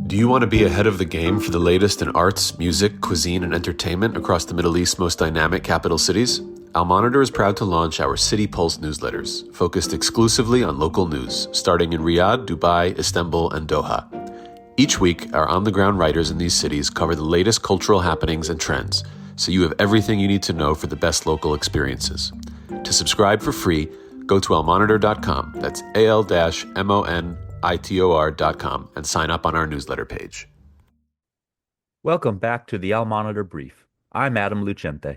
Do you want to be ahead of the game for the latest in arts, music, cuisine, and entertainment across the Middle East's most dynamic capital cities? Al Monitor is proud to launch our City Pulse newsletters, focused exclusively on local news, starting in Riyadh, Dubai, Istanbul, and Doha. Each week, our on-the-ground writers in these cities cover the latest cultural happenings and trends, so you have everything you need to know for the best local experiences. To subscribe for free, go to almonitor.com, that's al-monitor.com, and sign up on our newsletter page. Welcome back to the Al-Monitor Brief. I'm Adam Lucente.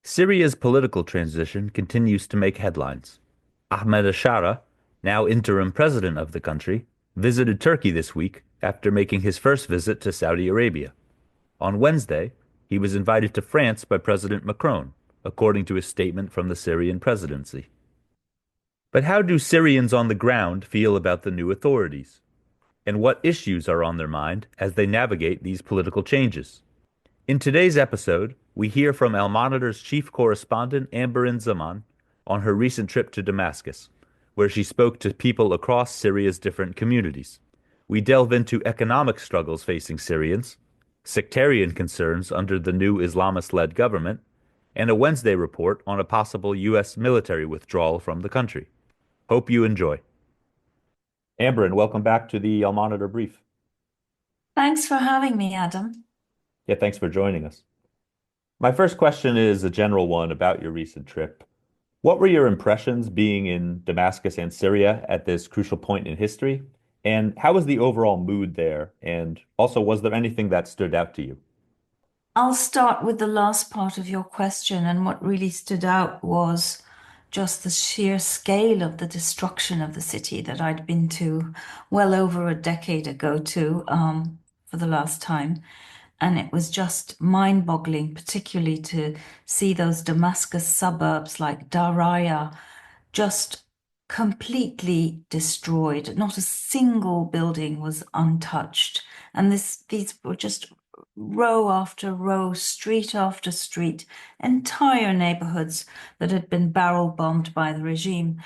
Syria's political transition continues to make headlines. Ahmed Ashara, now interim president of the country, visited Turkey this week after making his first visit to Saudi Arabia. On Wednesday, he was invited to France by President Macron, according to a statement from the Syrian presidency. But how do Syrians on the ground feel about the new authorities? And what issues are on their mind as they navigate these political changes? In today's episode, we hear from Al Monitor's Chief Correspondent Amberin Zaman on her recent trip to Damascus, where she spoke to people across Syria's different communities. We delve into economic struggles facing Syrians, sectarian concerns under the new Islamist-led government, and a Wednesday report on a possible U.S. military withdrawal from the country. Hope you enjoy. Amberin, welcome back to the Al Monitor Brief. Thanks for having me, Adam. Yeah, thanks for joining us. My first question is a general one about your recent trip. What were your impressions being in Damascus and Syria at this crucial point in history? And how was the overall mood there? And also, was there anything that stood out to you? I'll start with the last part of your question, and what really stood out was just the sheer scale of the destruction of the city that I'd been to well over a decade ago for the last time. And it was just mind-boggling, particularly to see those Damascus suburbs like Daraya just completely destroyed. Not a single building was untouched. And these were just row after row, street after street, entire neighborhoods that had been barrel bombed by the regime.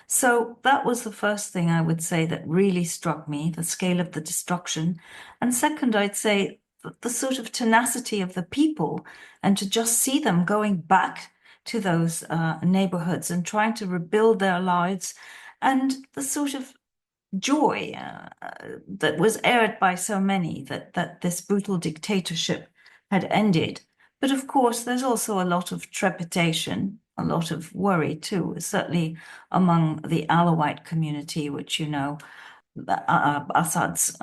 So that was the first thing I would say that really struck me, the scale of the destruction. And second, I'd say the sort of tenacity of the people, and to just see them going back to those neighborhoods and trying to rebuild their lives, and the sort of joy that was aired by so many that this brutal dictatorship had ended. But of course, there's also a lot of trepidation, a lot of worry too, certainly among the Alawite community, which you know, Assad's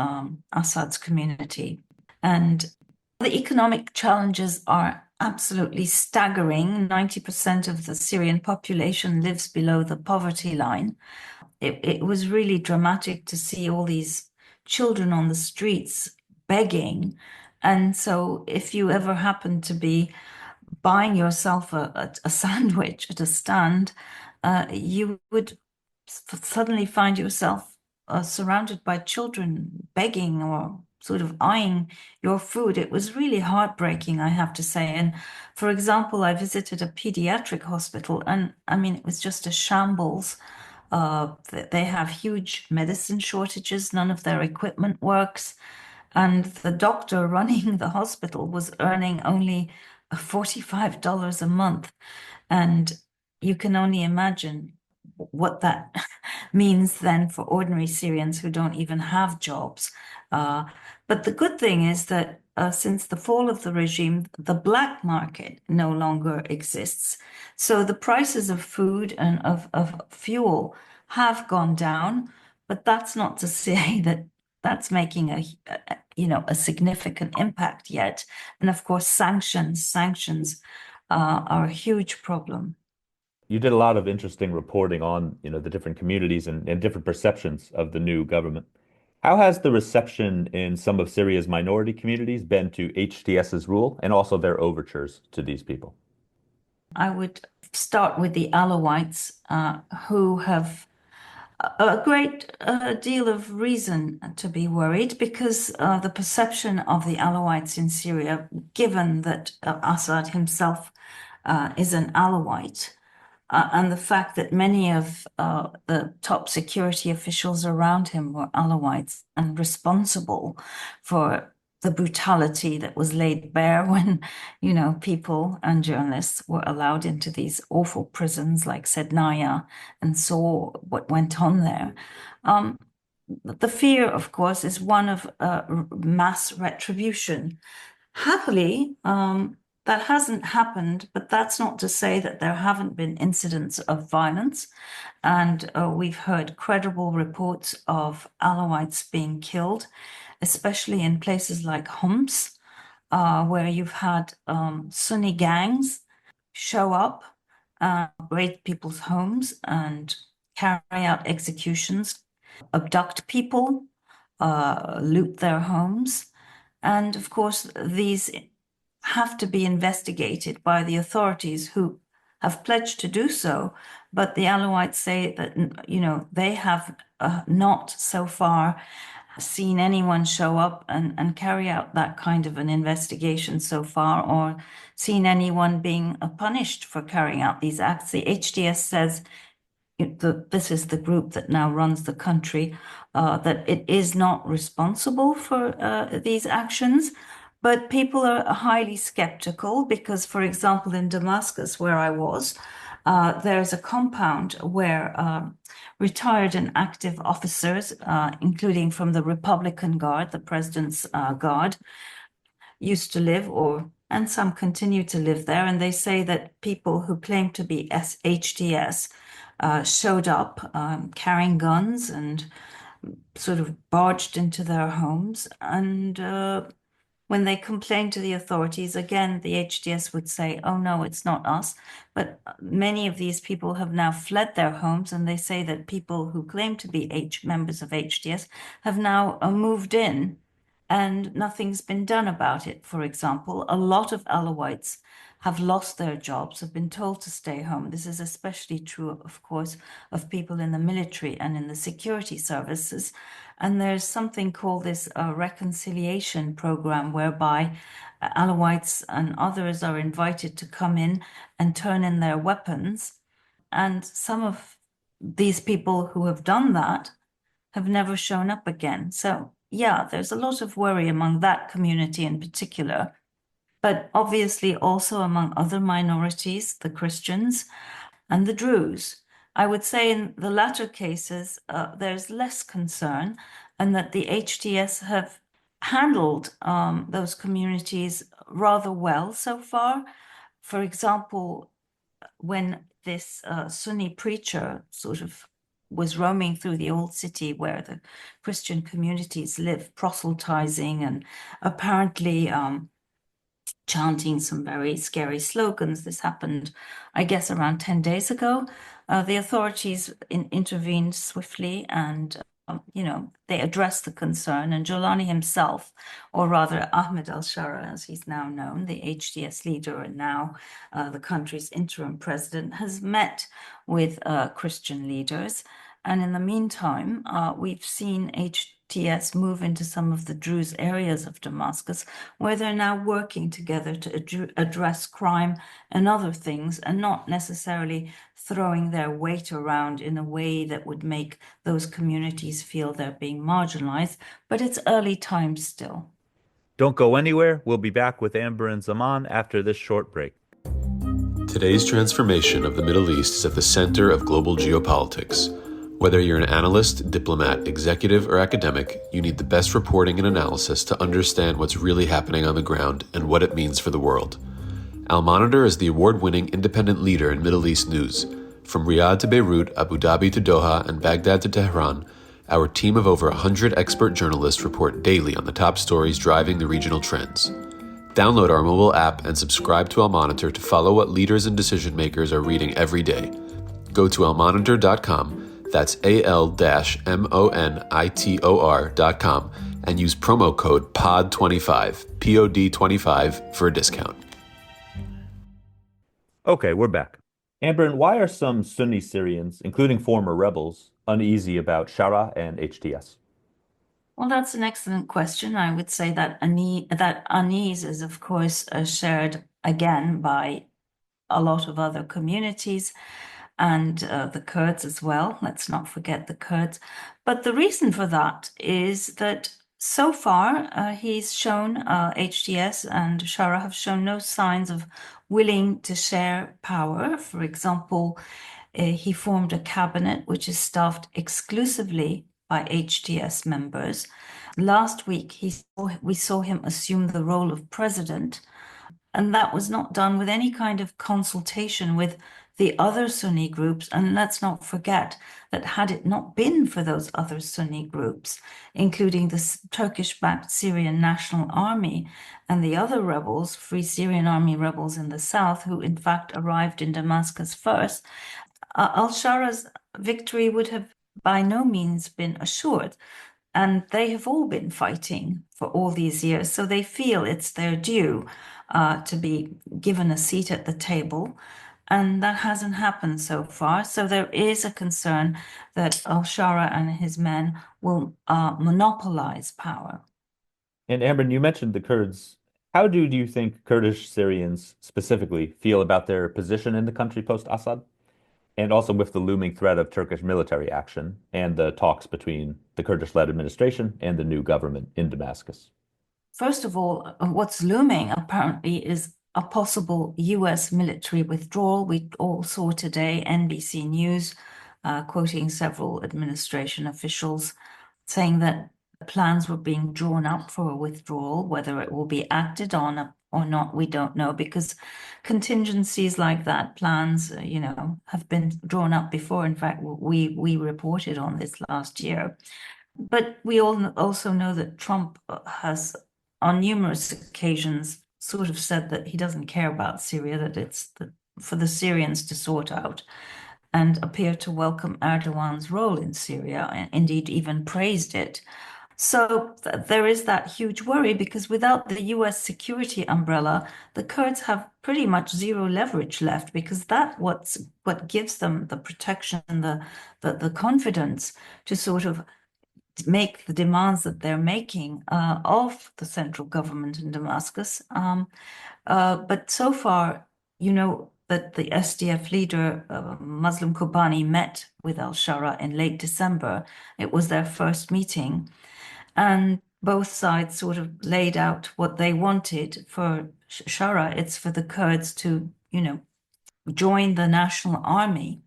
community. And the economic challenges are absolutely staggering. 90% of the Syrian population lives below the poverty line. It was really dramatic to see all these children on the streets begging. And so if you ever happen to be buying yourself a sandwich at a stand, you would suddenly find yourself surrounded by children begging or sort of eyeing your food. It was really heartbreaking, I have to say. And for example, I visited a pediatric hospital, and I mean, it was just a shambles. They have huge medicine shortages. None of their equipment works. And the doctor running the hospital was earning only $45 a month. And you can only imagine what that means then for ordinary Syrians who don't even have jobs. But the good thing is that since the fall of the regime, the black market no longer exists. So the prices of food and of fuel have gone down, but that's not to say that that's making a significant impact yet. And of course, sanctions are a huge problem. You did a lot of interesting reporting on, the different communities and different perceptions of the new government. How has the reception in some of Syria's minority communities been to HTS's rule and also their overtures to these people? I would start with the Alawites, who have a great deal of reason to be worried because the perception of the Alawites in Syria, given that Assad himself is an Alawite, and the fact that many of the top security officials around him were Alawites and responsible for the brutality that was laid bare when, people and journalists were allowed into these awful prisons like Sednaya and saw what went on there. The fear, of course, is one of mass retribution. Happily, that hasn't happened, but that's not to say that there haven't been incidents of violence. And we've heard credible reports of Alawites being killed, especially in places like Homs, where you've had Sunni gangs show up, raid people's homes and carry out executions, abduct people, loot their homes. And of course, these have to be investigated by the authorities who have pledged to do so. But the Alawites say that, they have not so far seen anyone show up and carry out that kind of an investigation so far, or seen anyone being punished for carrying out these acts. The HTS says, this is the group that now runs the country, that it is not responsible for these actions. But people are highly skeptical because, for example, in Damascus, where I was, there's a compound where retired and active officers, including from the Republican Guard, the president's guard, used to live, and some continue to live there. And they say that people who claim to be HTS showed up carrying guns and sort of barged into their homes. And when they complained to the authorities, again, the HTS would say, oh, no, it's not us. But many of these people have now fled their homes, and they say that people who claim to be members of HTS have now moved in, and nothing's been done about it. For example, a lot of Alawites have lost their jobs, have been told to stay home. This is especially true, of course, of people in the military and in the security services. And there's something called this reconciliation program, whereby Alawites and others are invited to come in and turn in their weapons. And some of these people who have done that have never shown up again. So, yeah, there's a lot of worry among that community in particular, but obviously also among other minorities, the Christians and the Druze. I would say in the latter cases, there's less concern, and that the HTS have handled those communities rather well so far. For example, when this Sunni preacher sort of was roaming through the old city where the Christian communities live, proselytizing and apparently chanting some very scary slogans. This happened, I guess, around 10 days ago. The authorities intervened swiftly and, they addressed the concern. And Jolani himself, or rather Ahmed al-Shara, as he's now known, the HTS leader and now the country's interim president, has met with Christian leaders. And in the meantime, we've seen HTS move into some of the Druze areas of Damascus, where they're now working together to address crime and other things, and not necessarily throwing their weight around in a way that would make those communities feel they're being marginalized. But it's early times still. Don't go anywhere. We'll be back with Amberin Zaman after this short break. Today's transformation of the Middle East is at the center of global geopolitics. Whether you're an analyst, diplomat, executive, or academic, you need the best reporting and analysis to understand what's really happening on the ground and what it means for the world. Al-Monitor is the award-winning independent leader in Middle East news. From Riyadh to Beirut, Abu Dhabi to Doha, and Baghdad to Tehran, our team of over 100 expert journalists report daily on the top stories driving the regional trends. Download our mobile app and subscribe to Al-Monitor to follow what leaders and decision makers are reading every day. Go to almonitor.com, that's AL-MONITOR.com, and use promo code POD25, POD25, for a discount. Okay, we're back. Amberin, why are some Sunni Syrians, including former rebels, uneasy about Shara and HTS? Well, that's an excellent question. I would say that unease is, of course, shared again by a lot of other communities. and the Kurds as well. Let's not forget the Kurds. But the reason for that is that so far he's shown, HTS and Shara have shown no signs of willing to share power. For example, he formed a cabinet which is staffed exclusively by HTS members. Last week, we saw him assume the role of president, and that was not done with any kind of consultation with the other Sunni groups. And let's not forget that had it not been for those other Sunni groups, including the Turkish-backed Syrian National Army and the other rebels, Free Syrian Army rebels in the south, who in fact arrived in Damascus first, al-Shara's victory would have by no means been assured. And they have all been fighting for all these years, so they feel it's their due to be given a seat at the table. And that hasn't happened so far. So there is a concern that al-Shara and his men will monopolize power. And Amberin, you mentioned the Kurds. How do you think Kurdish Syrians specifically feel about their position in the country post-Assad? And also with the looming threat of Turkish military action and the talks between the Kurdish-led administration and the new government in Damascus. First of all, what's looming apparently is a possible US military withdrawal. We all saw today NBC News quoting several administration officials saying that plans were being drawn up for a withdrawal. Whether it will be acted on or not, we don't know, because contingencies like that, plans, have been drawn up before. In fact, we reported on this last year. But we all also know that Trump has, on numerous occasions, sort of said that he doesn't care about Syria, that it's for the Syrians to sort out, and appeared to welcome Erdogan's role in Syria, and indeed even praised it. So there is that huge worry, because without the US security umbrella, the Kurds have pretty much zero leverage left, because what gives them the protection, the confidence to sort of make the demands that they're making of the central government in Damascus. But so far, that the SDF leader, Muslim Kobani, met with al-Shara in late December. It was their first meeting. And both sides sort of laid out what they wanted. For Shara, it's for the Kurds to, join the national army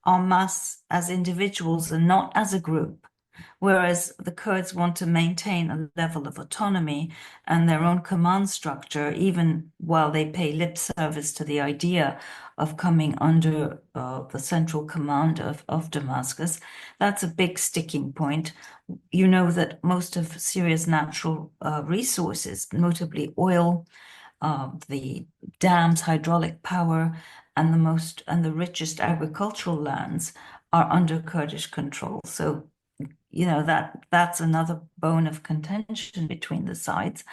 en masse as individuals and not as a group. Whereas the Kurds want to maintain a level of autonomy and their own command structure, even while they pay lip service to the idea of coming under the central command of Damascus. That's a big sticking point. You know that most of Syria's natural resources, notably oil, the dams, hydraulic power, and the richest agricultural lands are under Kurdish control. So that's another bone of contention between the sides.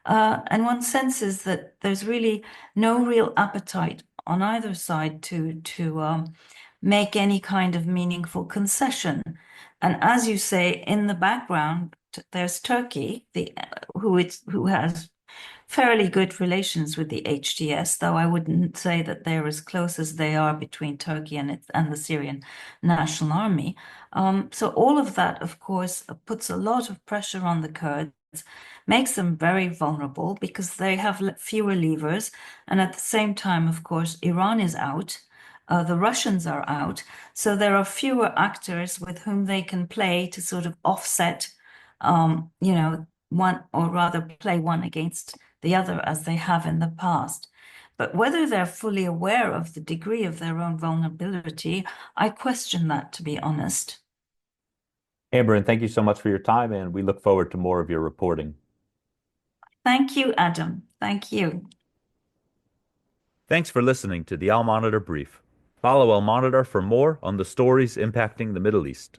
And one senses that there's really no real appetite on either side to make any kind of meaningful concession. And as you say, in the background, there's Turkey, who has fairly good relations with the HTS, though I wouldn't say that they're as close as they are between Turkey and the Syrian National Army. So all of that, of course, puts a lot of pressure on the Kurds, makes them very vulnerable because they have fewer levers. And at the same time, of course, Iran is out. The Russians are out. So there are fewer actors with whom they can play to sort of offset, one, or rather play one against the other as they have in the past. But whether they're fully aware of the degree of their own vulnerability, I question that, to be honest. Amberin, thank you so much for your time, and we look forward to more of your reporting. Thank you, Adam. Thank you. Thanks for listening to the Al Monitor Brief. Follow Al Monitor for more on the stories impacting the Middle East.